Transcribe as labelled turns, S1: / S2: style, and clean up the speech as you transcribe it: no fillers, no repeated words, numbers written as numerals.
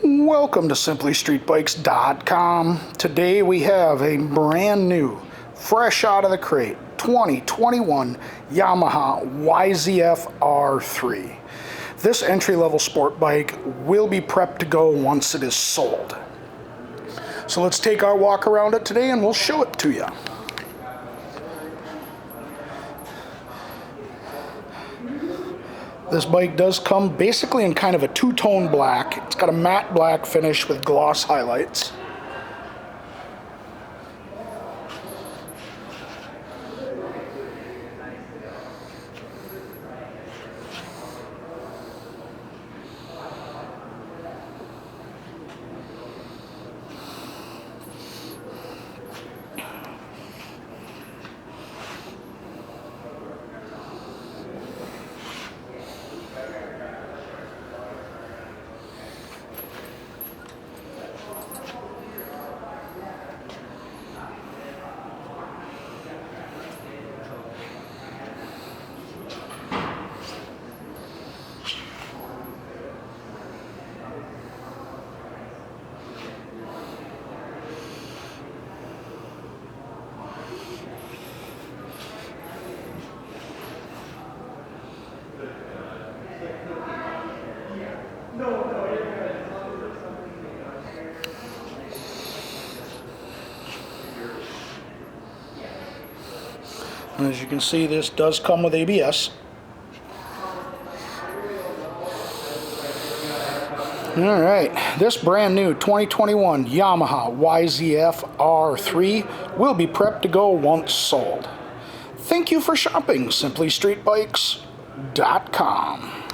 S1: Welcome to SimplyStreetBikes.com. Today we have a brand new, fresh out of the crate, 2021 Yamaha YZF-R3. This entry-level sport bike will be prepped to go once it is sold. So let's take our walk around it today and we'll show it to you. This bike does come basically in kind of a two-tone black. It's got a matte black finish with gloss highlights. As you can see, this does come with ABS. Alright, this brand new 2021 Yamaha YZF-R3 will be prepped to go once sold. Thank you for shopping SimplyStreetBikes.com.